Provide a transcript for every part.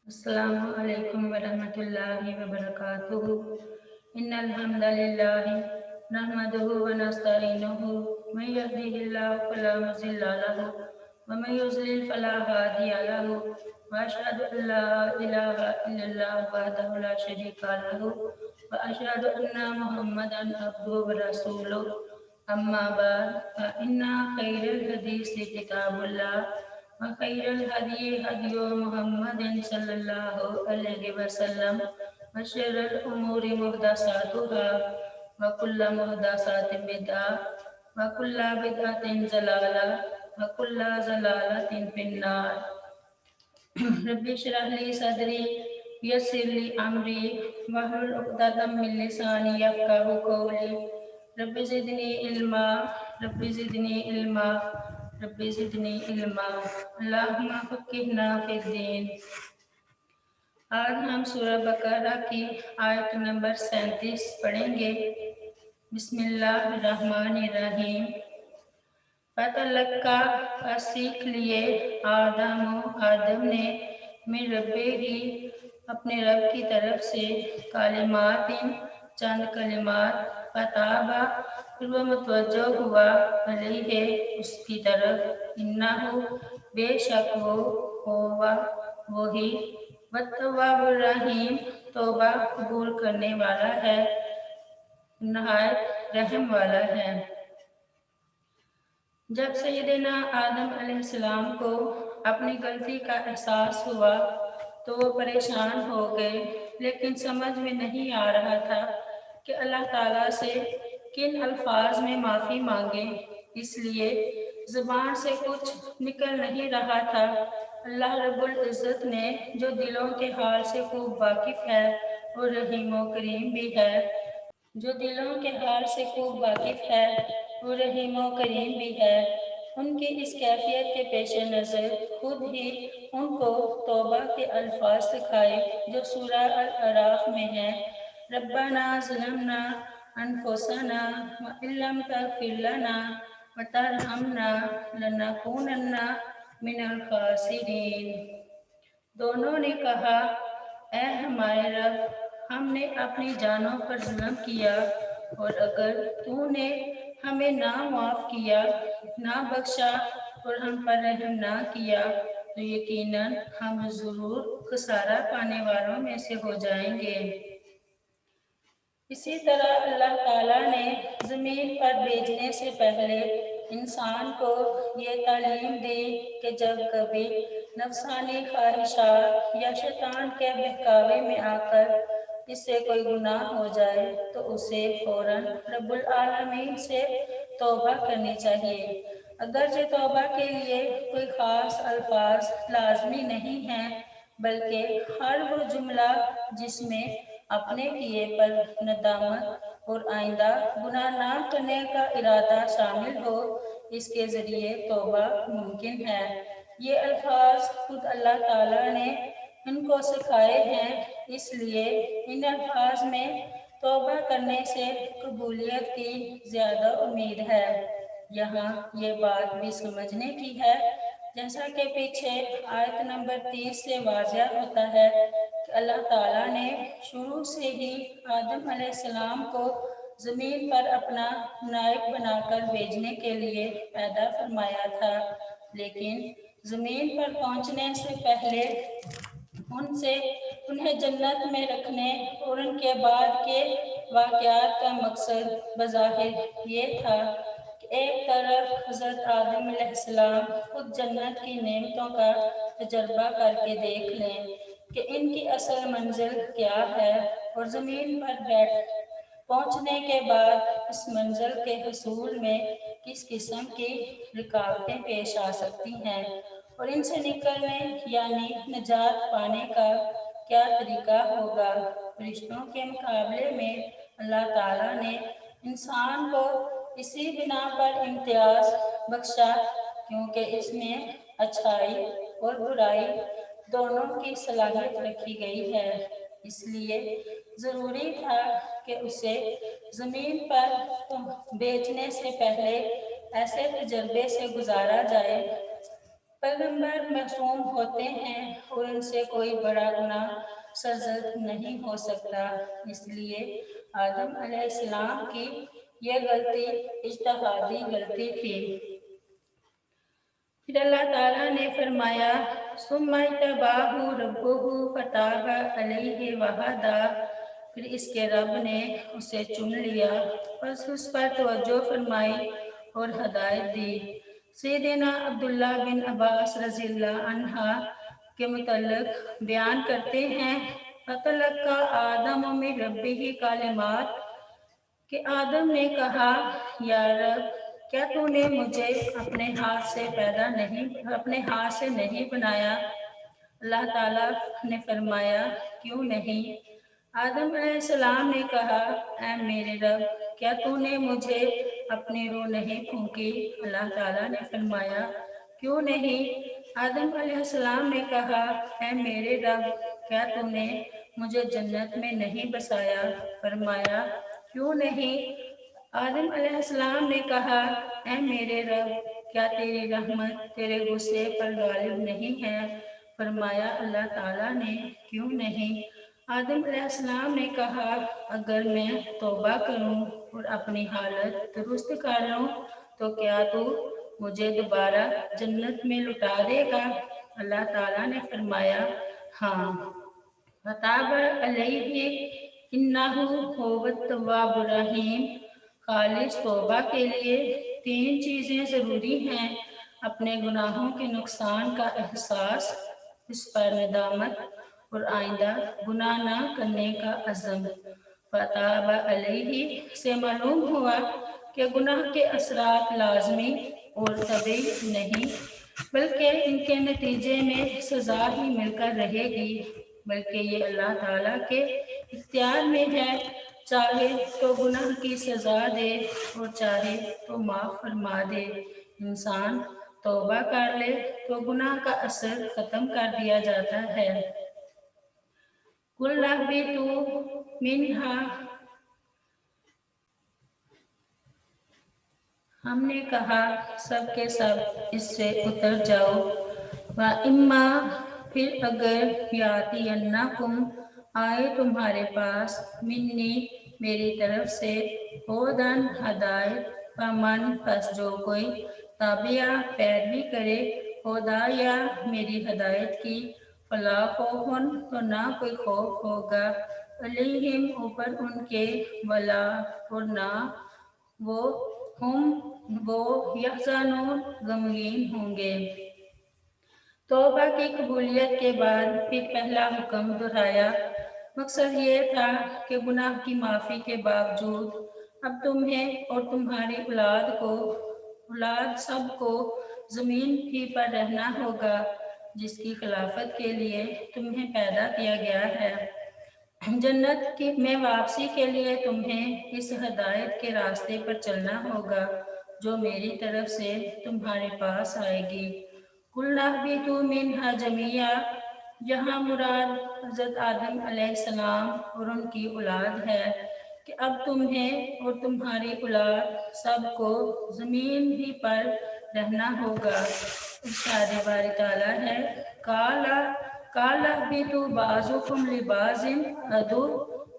अस्सलामु अलैकुम वरहमतुल्लाहि वबरकातुहू। इन्नल हम्दलिल्लाहि नहमदुहु व नस्तईनुहु मन यहदिहिल्लाहु फला मुज़िल्ला लहु व मन युज़लिल फला हादिया लहु व अशहदु अल्ला इलाहा इल्लल्लाह वहदहु ला शरीका लहु व अशहदु अन्ना मुहम्मदन अब्दुहु व रसूलुहु। अम्मा बाद फइन्ना खैरल हदीस किताबुल्लाह व खैरल हदी हदी मुहम्मदिन सल्लल्लाहु अलैहि वसल्लम व शर्रल उमूरि मुहदसातुहा व कुल्लु मुहदसातिन बिदअह व कुल्लु बिदअतिन ज़लाला व कुल्लु ज़लालतिन फिन्नार। रब्बि इश्रह ली सदरी यस्सिर ली अमरी वहलुल उक़दतम मिन लिसानी यफ़क़हू क़ौली। Rabbi ज़िदनी इल्मा rabbi ज़िदनी इल्मा rabbi ज़िदनी इल्मा। अल्लाहुम्मा फ़क़्क़िहना फ़िद्दीन। आज हम सूरह बकरा की आयत नंबर 37 पढ़ेंगे। बिस्मिल्लाहिर्रहमानिर्रहीम। फ़तलक्का सीख लिए आदम ने मिन रब्बिही अपने रब की तरफ से कालिमातिन चंद कलिमात फ़ताबा फिर वह मुतवज्जो हुआ अलैहि उसकी तरफ इन्नहु बेशक वो होवा वही वत्तव्वाबुर रहीम तौबा कबूल करने वाला है नहायत रहम वाला है। जब सैयदना आदम अलैहिस्सलाम को अपनी गलती का एहसास हुआ तो वो परेशान हो गए, लेकिन समझ में नहीं आ रहा था कि अल्लाह ताला से किन अल्फाज में माफ़ी मांगे, इसलिए ज़ुबान से कुछ निकल नहीं रहा था। अल्लाह रब्बुल इज़्ज़त ने, जो दिलों के हाल से खूब वाकिफ़ है और रहीम व करीम भी है, जो दिलों के हाल से खूब वाकिफ़ है वो रहीम व करीम भी है, उनकी इस कैफियत के पेश नज़र खुद ही उनको तौबा के अल्फाज सिखाए जो सूरह अल-अराफ में है। रब्बना ज़लमना अनफुसना व इल्लम तग़फ़िर लना व तरहमना लनकूनन्ना मिनल ख़ासिरीन। दोनों ने कहा, ऐ हमारे रब, हमने अपनी जानों पर जुल्म किया और अगर तूने हमें ना माफ़ किया, ना बख्शा और हम पर रहम ना किया तो यकीनन हम ज़रूर खसारा पाने वालों में से हो जाएंगे। इसी तरह अल्लाह ताला ने ज़मीन पर भेजने से पहले इंसान को ये तालीम दी कि जब कभी नफ्सानी ख्वाहिशात या शैतान के बहकावे में आकर इससे कोई गुनाह हो जाए तो उसे फौरन रब्बुल आलमीन से तौबा करनी चाहिए। अगरचे तौबा के लिए कोई ख़ास अल्फाज लाजमी नहीं हैं, बल्कि हर वो जुमला जिसमें अपने किए पर नदामत और आइंदा गुनाह ना करने का इरादा शामिल हो, इसके ज़रिए तौबा मुमकिन है। ये अल्फाज खुद अल्लाह ताला ने इनको सिखाए हैं, इसलिए इन अल्फाज में तौबा करने से कबूलियत की ज़्यादा उम्मीद है। यहाँ ये बात भी समझने की है, जैसा कि पीछे आयत नंबर 30 से वाज़िह होता है कि अल्लाह ताला ने शुरू से ही आदम अलैहिस्सलाम को ज़मीन पर अपना नायब बनाकर भेजने के लिए पैदा फरमाया था, लेकिन ज़मीन पर पहुँचने से पहले उन्हें जन्नत में रखने और उनके बाद के वाक़यात का मकसद बज़ाहिर ये था कि एक तरफ हज़रत आदम अलैहिस्सलाम खुद जन्नत की नेमतों का तजर्बा करके देख लें कि इनकी असल मंजिल क्या है, और ज़मीन पर पहुँचने के बाद इस मंजिल के हसूल में किस किस्म की रुकावटें पेश आ सकती हैं और इनसे निकलने यानी निजात पाने का क्या तरीका होगा। फरिश्तों के मुकाबले में अल्लाह ताला ने इंसान को इसी बिना पर इम्तियाज बख्शा क्योंकि इसमें अच्छाई और बुराई दोनों की सलाहियत रखी गई है, इसलिए ज़रूरी था कि उसे ज़मीन पर भेजने से पहले ऐसे तजर्बे से गुजारा जाए। पैगंबर मासूम होते हैं और इनसे कोई बड़ा गुनाह सरजद नहीं हो सकता, इसलिए आदम अलैहिस्सलाम की यह गलती इज्तिहादी गलती थी। फिर अल्लाह ताला ने फरमाया, सुम्मा इत्तबाहु रब्बुहु फताबा अलैहि वहदा, फिर इसके रब ने उसे चुन लिया, बस उस पर तवज्जो फरमाई और हदायत दी। सैयदना अब्दुल्ला बिन अब्बास रज़ियल्लाहु अन्हा के मुतल्लिक़ बयान करते हैं, फतलक्का आदम मिन रब्बिही कलिमात, कि आदम ने कहा, या रब, क्या तूने मुझे अपने हाथ से नहीं बनाया? अल्लाह ताला ने फरमाया, क्यों नहीं? आदम अलैहिस्सलाम ने कहा, ऐ मेरे रब, क्या तूने मुझे अपनी रूह नहीं फूंकी? अल्लाह ताला ने फरमाया, क्यों नहीं? आदम अलैहिस्सलाम ने कहा, ऐ मेरे रब, क्या तूने मुझे जन्नत में नहीं बसाया? फरमाया, क्यों नहीं? आदम अलैहिस्सलाम ने कहा, ऐ मेरे रब, क्या तेरी रहमत तेरे गुस्से पर गालिब नहीं है? फरमाया अल्लाह ताला ने, क्यों नहीं? आदम अलैहिस्सलाम ने कहा, अगर मैं तौबा करूं और अपनी हालत दुरुस्त कर लूं तो क्या तू मुझे दोबारा जन्नत में लुटा देगा? अल्लाह ताला ने फरमाया, हाँ। फताब अलैहि इन्नहु हुवत तव्वाबुर रहीम, खालिस तौबा के लिए 3 चीज़ें ज़रूरी हैं: अपने गुनाहों के नुकसान का एहसास, इस पर नदामत और आइंदा गुनाह ना करने का अज़म। फताब अलैहि से मालूम हुआ कि गुनाह के असरात लाजमी और तबी नहीं, बल्कि इनके नतीजे में सज़ा ही मिलकर रहेगी, बल्कि ये अल्लाह ताला के इख्तियार में है, चाहे तो गुनाह की सज़ा दे और चाहे तो माफ़ फरमा दे। इंसान तौबा कर ले तो गुनाह का असर ख़त्म कर दिया जाता है। कुल अहबितू मिन्हा, हमने कहा सब के सब इससे उतर जाओ। व इम्मा, फिर अगर यातियन्नकुम, आए तुम्हारे पास, मिन्नी, मेरी तरफ से, होदन, हदायत, फमन, बस जो कोई, ताबिया, पैरवी करे, होदाया, मेरी हदायत की, फला खौफुन, तो ना कोई खौफ होगा, अलैहिम, ऊपर उनके, वला, और ना वो, वो यहज़नून, गमगीन होंगे। तौबा की कबूलियत के बाद फिर पहला हुक्म दोहराया। मकसद ये था कि गुनाह की माफ़ी के बावजूद अब तुम्हें और तुम्हारी औलाद सबको ज़मीन ही पर रहना होगा, जिसकी खिलाफत के लिए तुम्हें पैदा किया गया है। जन्नत में वापसी के लिए तुम्हें इस हदायत के रास्ते पर चलना होगा जो मेरी तरफ से तुम्हारे पास आएगी। कुल्ला भी तू मिन्हा जमिया, यहाँ मुराद हज़रत आदम अलैहिस्सलाम और उनकी औलाद है कि अब तुम्हें और तुम्हारी औलाद सबको ज़मीन ही पर रहना होगा। इरशाद बारी ताला है, काला भी तू बाज़ुकुम लिबाज़िन अदु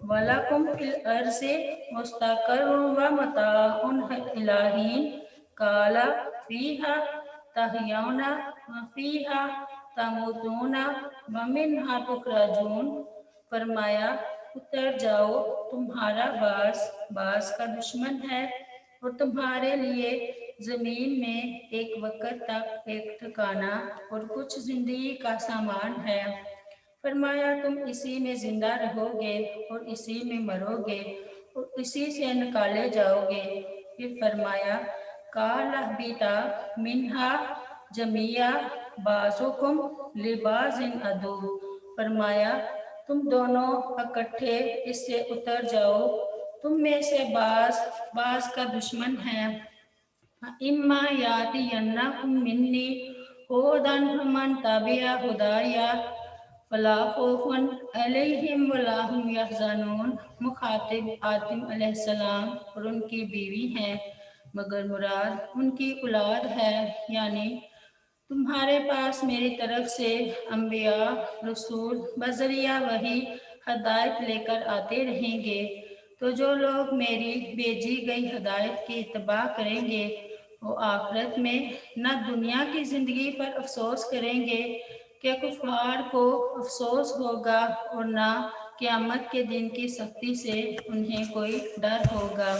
वलकुम फिल अर्ज़ि मुस्तक़र्रुन व मताउन इलाहीन, काला फ़ीहा तहयौना व फ़ीहा तमूतूना व मिन्हा तुखरजून। फरमाया, उतर जाओ, तुम्हारा बास का दुश्मन है और तुम्हारे लिए ज़मीन में एक वक़्त तक एक ठिकाना और कुछ ज़िंदगी का सामान है। फरमाया, तुम इसी में जिंदा रहोगे और इसी में मरोगे और इसी से निकाले जाओगे। फिर फरमाया, काला बीता मिन्हा जमिया बाज़ुकुम लिबाज़िन अदु, फरमाया, तुम दोनों इकट्ठे इससे उतर जाओ, तुम में से बास का दुश्मन है। इम्मा यातियन्नकुम मिन्नी हुदन फमन तबिया हुदाया फला खौफुन अलैहिम वला हुम यहज़नून। मुखातिब आदम अलैहिस्सलाम और उनकी बीवी हैं, मगर मुराद उनकी औलाद है, यानी तुम्हारे पास मेरी तरफ से अंबिया रसूल बजरिया वही हदायत लेकर आते रहेंगे, तो जो लोग मेरी भेजी गई हदायत की इत्तबा करेंगे वो आखिरत में न दुनिया की ज़िंदगी पर अफसोस करेंगे कि कुफार को अफसोस होगा और न क़यामत के दिन की सख्ती से उन्हें कोई डर होगा।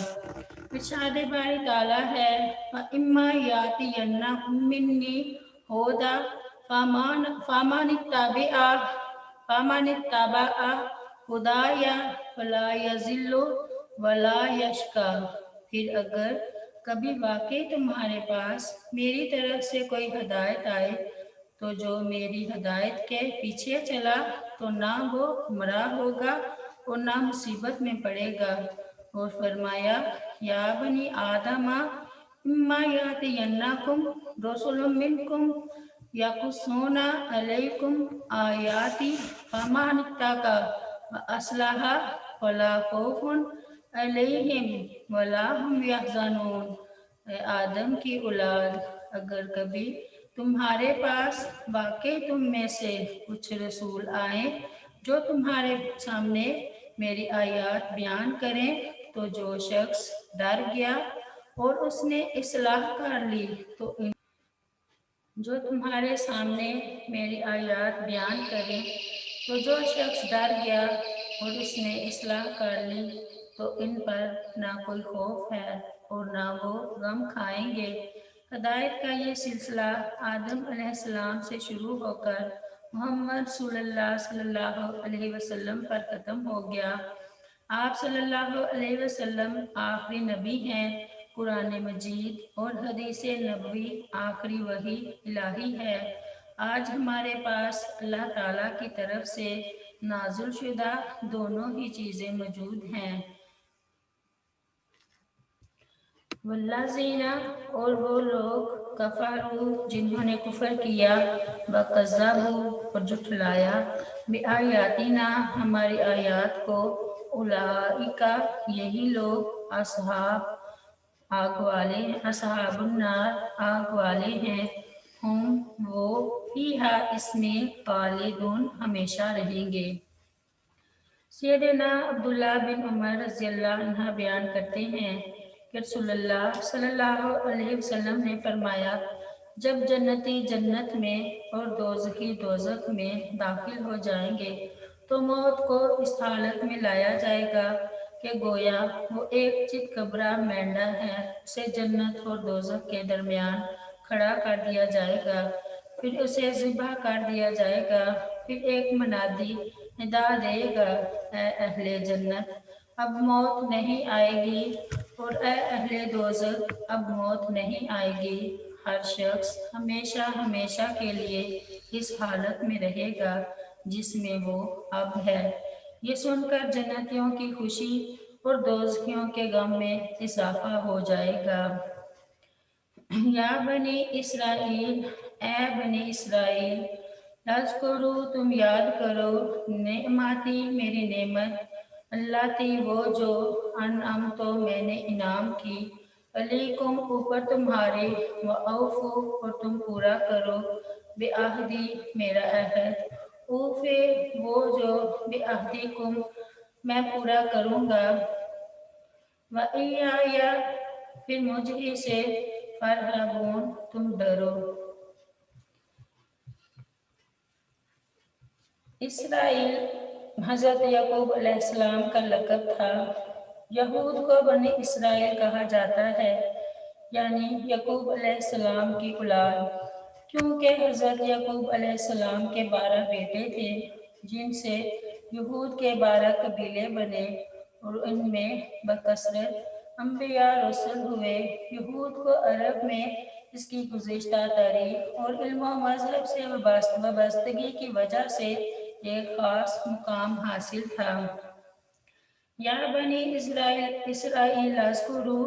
इरशाद बारी ताला है, इम्मा यातियन्ना मिन्नी होदा फामानित्तबा हुदाया फला यज़िल्लु वला यशका। फिर अगर कभी वाकई तुम्हारे पास मेरी तरफ से कोई हदायत आए तो जो मेरी हदायत के पीछे चला तो ना वो गुमराह होगा और ना मुसीबत में पड़ेगा। और फरमाया, या बनी आदमा इम्मा यातियन्नकुम रसूलुम मिनकुम यकुस्सूना अलैकुम आयाती फमनित्तका व अस्लहा फला खौफुन अलैहिम वला हुम यहज़नून। ए आदम की औलाद, अगर कभी तुम्हारे पास वाकई तुम में से कुछ रसूल आए जो तुम्हारे सामने मेरी आयत बयान करें, तो जो शख्स डर गया और उसने इस्लाह कर ली तो जो तुम्हारे सामने मेरी आयत बयान करें, तो जो शख्स डर गया और उसने इस्लाह कर ली तो इन पर ना कोई खौफ है और ना वो गम खाएंगे। हदायत का ये सिलसिला आदम अलैहिस्सलाम से शुरू होकर मोहम्मद सल्लल्लाहु अलैहि वसल्लम पर ख़त्म हो गया। आप सल्लल्लाहु अलैहि वसल्लम आखिरी नबी हैं। कुरान मजीद और हदीस नबवी आखिरी वही इलाही है। आज हमारे पास अल्लाह ताला की तरफ से नाज़िल शुदा दोनों ही चीज़ें मौजूद हैं। वल्लज़ीना, और वो लोग कफ़रू जिन्होंने कुफ़र किया, वकज़्ज़बू और झुठलाया, बिआयातिना हमारी आयत को, उलाइका यही लोग असहाब आग वाले असहाबुन्नार आग वाले हैं, हम वो फीहा इसमें खालिदून हमेशा रहेंगे। सैयदना अब्दुल्ला बिन उमर रज़ियल्लाहु अन्हु बयान करते हैं कि रसूलुल्लाह सल्लल्लाहु अलैहि वसल्लम ने फरमाया, जब जन्नती जन्नत में और दोज़खी दोज़ख में दाखिल हो जाएंगे तो मौत को इस हालत में लाया जाएगा कि गोया वो एक चितकबरा मेंढा है। उसे जन्नत और दोज़ख के दरमियान खड़ा कर दिया जाएगा, फिर उसे ज़िबा कर दिया जाएगा। फिर एक मनादी निदा देगा, ए अहले जन्नत, अब मौत नहीं आएगी, और ए अहले दोज़ख, अब मौत नहीं आएगी। हर शख्स हमेशा हमेशा के लिए इस हालत में रहेगा जिसमें वो अब है। ये सुनकर जन्नतियों की खुशी और दोज़खियों के गम में इजाफा हो जाएगा। या बनी इसराइल, ए बनी इसराइल, यज़कुरू तुम याद करो, नेमाती मेरी नेमत, अल्लाह थी वो जो अनअम तो मैंने इनाम की, अलैकुम ऊपर तुम्हारे, व औफू और तुम पूरा करो, बेअहदी मेरा अहद, ऊफे वो जो बेअहदीकुम मैं पूरा करूँगा, व इय्या फिर मुझ ही से फरहबून तुम डरो। इसराइल हज़रत याकूब अलैहिस्सलाम का लक़ब था। यहूद को बनी इसराइल कहा जाता है, यानी याकूब अलैहिस्सलाम की औलाद, क्योंकि हज़रत याकूब अलैहिस्सलाम के 12 बेटे थे, जिनसे यहूद के 12 कबीले बने और इनमें बकसरत अंबिया रसूल हुए। यहूद को अरब में इसकी गुज़िश्ता तारीख़ और इल्म व मज़हब से वाबस्तगी की वजह से एक ख़ास मुकाम हासिल था। या बनी इसराइल अज़कुरू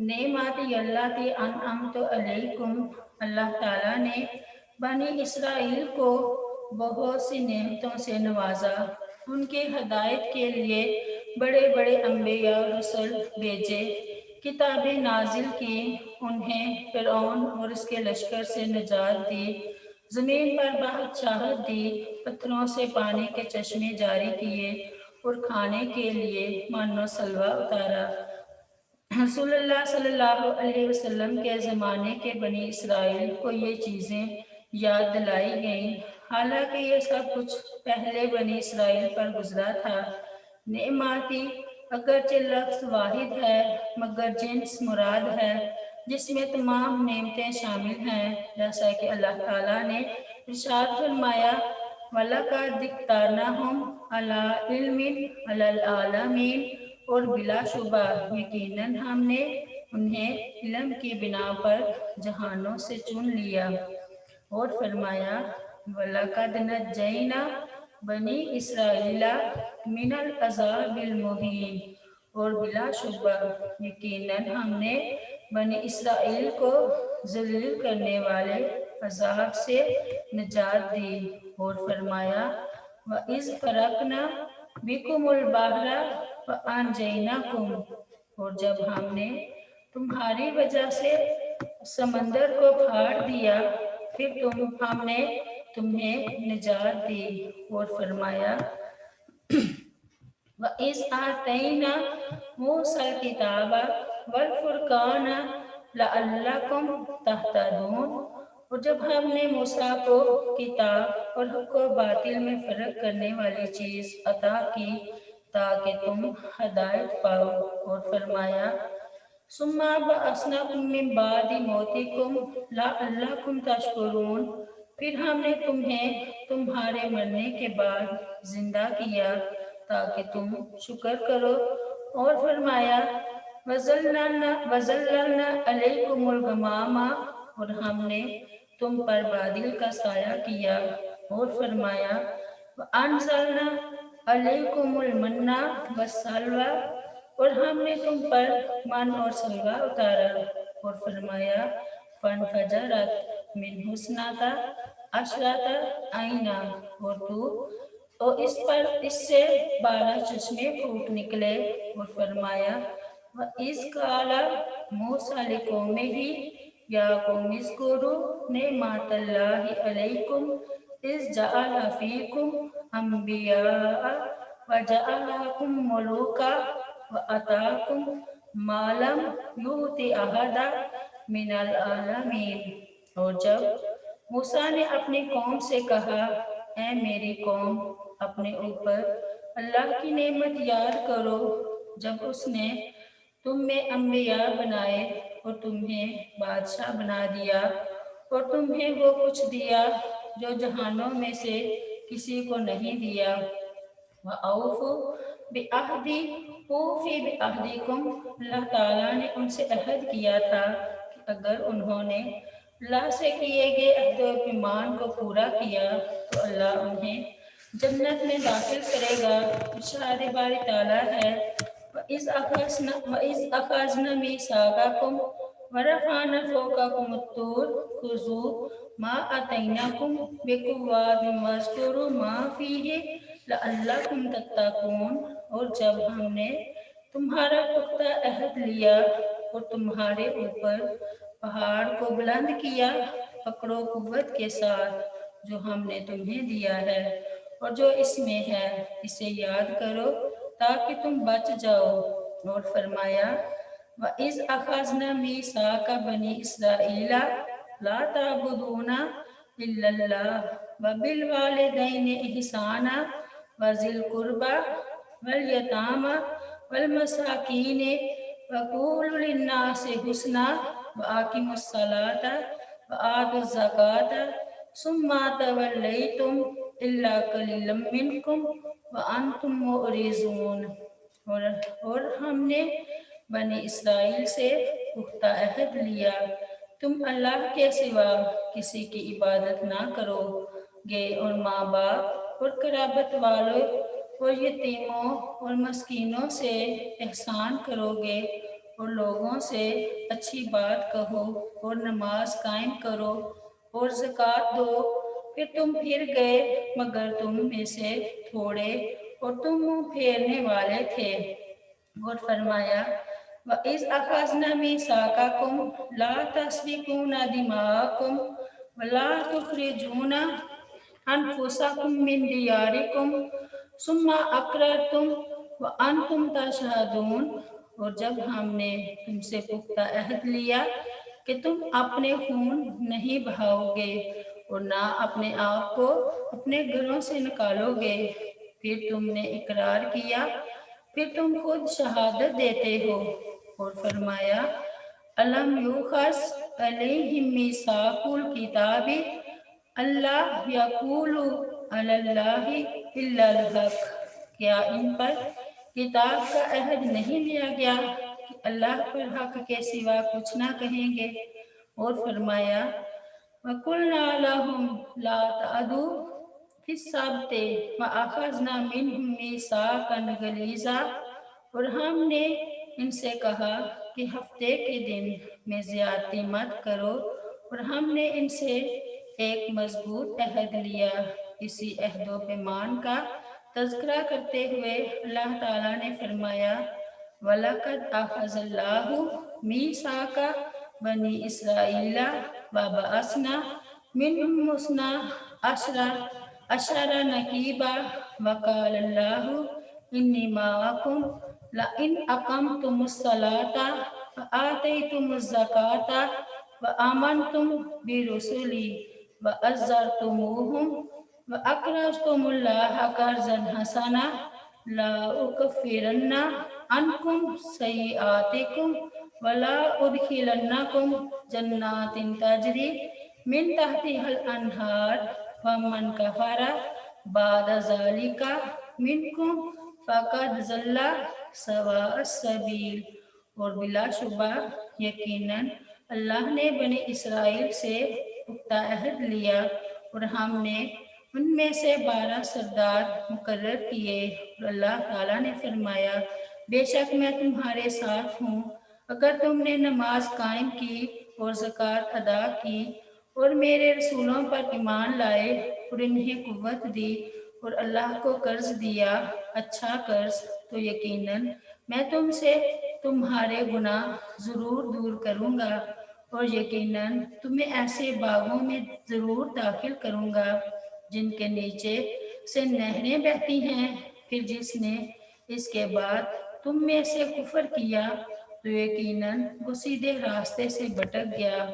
नेमाती अल्लाती अनअमतु अलैकुम, अल्लाह ताला ने बनी इसराइल को बहुत सी नेमतों से नवाजा, उनकी हदायत के लिए बड़े बड़े अंबिया रसूल भेजे کتابیں نازل کی، انہیں فرعون اور اس کے لشکر سے نجات دی، زمین پر بادشاہت دی، پتھروں سے پانی کے چشمے جاری کیے اور کھانے کے لیے من و سلوہ اتارا۔ رسول اللہ صلی اللہ علیہ وسلم کے زمانے کے بنی اسرائیل کو یہ چیزیں یاد دلائی گئیں، حالانکہ یہ سب کچھ پہلے بنی اسرائیل پر گزرا تھا۔ نعماتی اگرچہ لفظ واحد ہے مگر جنس مراد ہے، جس میں تمام نعمتیں شامل ہیں، جیسا کہ اللہ تعالیٰ نے ارشاد فرمایا وَلَقَدِ اخْتَرْنَاهُمْ عَلَىٰ عِلْمٍ عَلَى الْعَالَمِينَ، اور بلا شبہ یقیناً ہم نے انہیں علم کی بنا پر جہانوں سے چن لیا۔ اور فرمایا وَلَقَدْ نَجَّيْنَا بَنِي إِسْرَائِيلَ مِنَ الْعَذَابِ الْمُهِينِ، اور بلا شبہ یقیناً ہم نے بنی اسرائیل کو ذلیل کرنے والے عذاب سے نجات دی۔ اور فرمایا وَإِذْ فَرَقْنَا بِكُمُ الْبَحْرَ فَأَنْجَيْنَاكُمْ، اور جب ہم نے تمہاری وجہ سے سمندر کو پھاڑ دیا پھر ہم نے تمہیں نجات دی۔ اور فرمایا وَإِذْ آتَيْنَا مُوسَى الْكِتَابَ وَالْفُرْقَانَ لَعَلَّكُمْ تَهْتَدُونَ، اور جب ہم نے موسیٰ کو کتاب اور حق و باطل میں فرق کرنے والی چیز عطا کی تاکہ تم ہدایت پاؤ۔ اور فرمایا ثُمَّ بَعَثْنَاكُم مِّن بَعْدِ مَوْتِكُمْ لَعَلَّكُمْ تَشْكُرُونَ، پھر ہم نے تمہیں تمہارے مرنے کے بعد زندہ کیا تاکہ تم شکر کرو۔ اور فرمایا وَظَلَّلْنَا عَلَيْكُمُ الْغَمَامَ، اور ہم نے تم پر بادل کا سایہ کیا۔ اور فرمایا وَأَنزَلْنَا عَلَيْكُمُ الْمَنَّ وَالسَّلْوَىٰ، اور ہم نے تم پر من اور سلوہ اتارا۔ اور فرمایا فَانْفَجَرَتْ مِنْهُ اثْنَتَا عَشْرَةَ عَيْنًا، اور اس سے 12 چشمے پھوٹ نکلے۔ اور فرمایا وَإِذْ قَالَ مُوسَىٰ لِقَوْمِهِ يَا قَوْمِ اذْكُرُوا نِعْمَتَ اللَّهِ عَلَيْكُمْ إِذْ جَعَلَ فِيكُمْ أَنْبِيَاءَ وَجَعَلَكُمْ مُلُوكًا وَآتَاكُمْ مَا لَمْ يُؤْتِ أَحَدًا مِنَ الْعَالَمِينَ، اور جب موسیٰ نے اپنی قوم سے کہا اے میری قوم، اپنے اوپر اللہ کی نعمت یاد کرو جب اس نے تم میں انبیاء بنائے اور تمہیں بادشاہ بنا دیا اور تمہیں وہ کچھ دیا جو جہانوں میں سے کسی کو نہیں دیا۔ وَأَوْفُوا بِعَہْدِی أُوفِ بِعَہْدِکُمْ، اللہ تعالیٰ نے ان سے عہد کیا تھا کہ اگر انہوں نے اللہ سے کیے گئے عہد و پیمان کو پورا کیا تو اللہ انہیں جنت میں داخل کرے گا۔ ارشاد باری تعالیٰ ہے وَإِذْ أَخَذْنَا مِيثَاقَكُمْ وَرَفَعْنَا فَوْقَكُمُ الطُّورَ خُذُوا مَا آتَيْنَاكُمْ بِقُوَّةٍ وَاذْكُرُوا مَا فِيهِ لَعَلَّكُمْ تَتَّقُونَ، اور جب ہم نے تمہارا پختہ عہد لیا اور تمہارے اوپر پہاڑ کو بلند کیا، پکڑو قوت کے ساتھ جو ہم نے تمہیں دیا ہے اور جو اس میں ہے، اسے یاد کرو تاکہ تم بچ جاؤ۔ اور فرمایا وَإِذْ أَخَذْنَا مِيثَاقَ بَنِي إِسْرَائِيلَ لَا تَعْبُدُونَ إِلَّا اللَّهَ وَبِالْوَالِدَيْنِ إِحْسَانًا وَذِي الْقُرْبَىٰ وَالْيَتَامَىٰ وَالْمَسَاكِينِ وَقُولُوا لِلنَّاسِ حُسْنًا وَأَقِیمُوا الصَّلَاةَ وَآتُوا الزَّکَاةَ ثُمَّ تَوَلَّیْتُمْ إِلَّا قَلِیلًا مِنْکُمْ وَأَنْتُمْ مُعْرِضُونَ، اور ہم نے بنی اسرائیل سے پختہ عہد لیا تم اللہ کے سوا کسی کی عبادت نہ کرو گے اور ماں باپ اور قرابت والوں اور یتیموں اور مسکینوں سے احسان کرو گے اور لوگوں سے اچھی بات کہو اور نماز قائم کرو اور زکوٰۃ دو، پھر تم پھر گئے مگر تم میں سے تھوڑے اور تم منہ پھیرنے والے تھے۔ اور فرمایا وَإِذْ أَخَذْنَا مِيثَاقَكُمْ لَا تَسْفِكُونَ دِمَاءَكُمْ وَلَا تُخْرِجُونَ أَنفُسَكُم مِّن دِيَارِكُمْ ثُمَّ أَقْرَرْتُمْ وَأَنْتُمْ تَشْهَدُونَ۔ اور جب ہم نے تم سے پختہ عہد لیا کہ تم اپنے خون نہیں بہاؤ گے اور نہ اپنے آپ کو اپنے گھروں سے نکالو گے، پھر تم نے اقرار کیا، پھر تم خود شہادت دیتے ہو، اور فرمایا الم یؤخذ علیہم میثاق الکتاب اللہ یقول علی اللہ الا الحق۔ کیا ان پر کتاب کا عہد نہیں لیا گیا کہ اللہ پر حق کے سوا کچھ نہ کہیں گے؟ اور فرمایا وَقُلْنَا لَهُمْ لَا تَعْدُوا فِي السَّبْتِ وَأَخَذْنَا مِنْهُمْ مِيثَاقًا غَلِيظًا۔ اور ہم نے ان سے کہا کہ ہفتے کے دن میں زیادتی مت کرو، اور ہم نے ان سے ایک مضبوط عہد لیا۔ اسی عہد و پیمان کا تذکرہ کرتے ہوئے اللہ تعالیٰ نے فرمایا وَلَقَدْ أَخَذَ اللَّهُ مِيثَاقَ بَنِي إِسْرَائِيلَ وَبَعَثْنَا مِنْهُمْ اثْنَىٰ عَشَرَ نَقِيبًا وَقَالَ اللَّهُ إِنِّي مَعَكُمْ لَئِنْ أَقَمْتُمُ الصَّلَاةَ وَآتَيْتُمُ الزَّكَاةَ وَآمَنْتُمْ بِرُسُلِي وَعَزَّرْتُمُوهُمْ وَأَقْرَضْتُمُ اللَّهَ قَرْضًا حَسَنًا لَأُكَفِّرَنَّ عَنْكُمْ سَيِّئَاتِكُمْ وَلَأُدْخِلَنَّكُمْ جَنَّاتٍ تَجْرِي مِنْ تَحْتِهَا الْأَنْهَارُ وَمَنْ كَفَرَ بَعْدَ ذَلِكَ مِنْكُمْ فَقَدْ ضَلَّ سَوَاءَ السَّبِيلِ۔ اور بلا شبہ یقیناً اللہ نے بنی اسرائیل سے پختہ عہد لیا، اور ہم نے ان میں سے 12 سردار مقرر کیے، اور اللہ تعالیٰ نے فرمایا بے شک میں تمہارے ساتھ ہوں اگر تم نے نماز قائم کی اور زکوٰۃ ادا کی اور میرے رسولوں پر ایمان لائے اور انہیں قوت دی اور اللہ کو قرض دیا اچھا قرض، تو یقیناً میں تم سے تمہارے گناہ ضرور دور کروں گا، اور یقیناً تمہیں ایسے باغوں میں ضرور داخل کروں گا جن کے نیچے سے نہریں بہتی ہیں۔ پھر جس نے اس کے بعد تم میں سے کفر کیا تو یقیناً وہ سیدھے راستے سے بھٹک گیا۔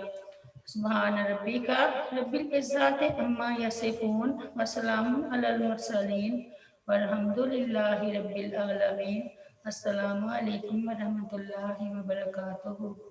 سبحان ربک رب العزت عما یصفون وسلام علی المرسلین والحمد للہ رب العالمین۔ السلام علیکم ورحمۃ اللہ وبرکاتہ۔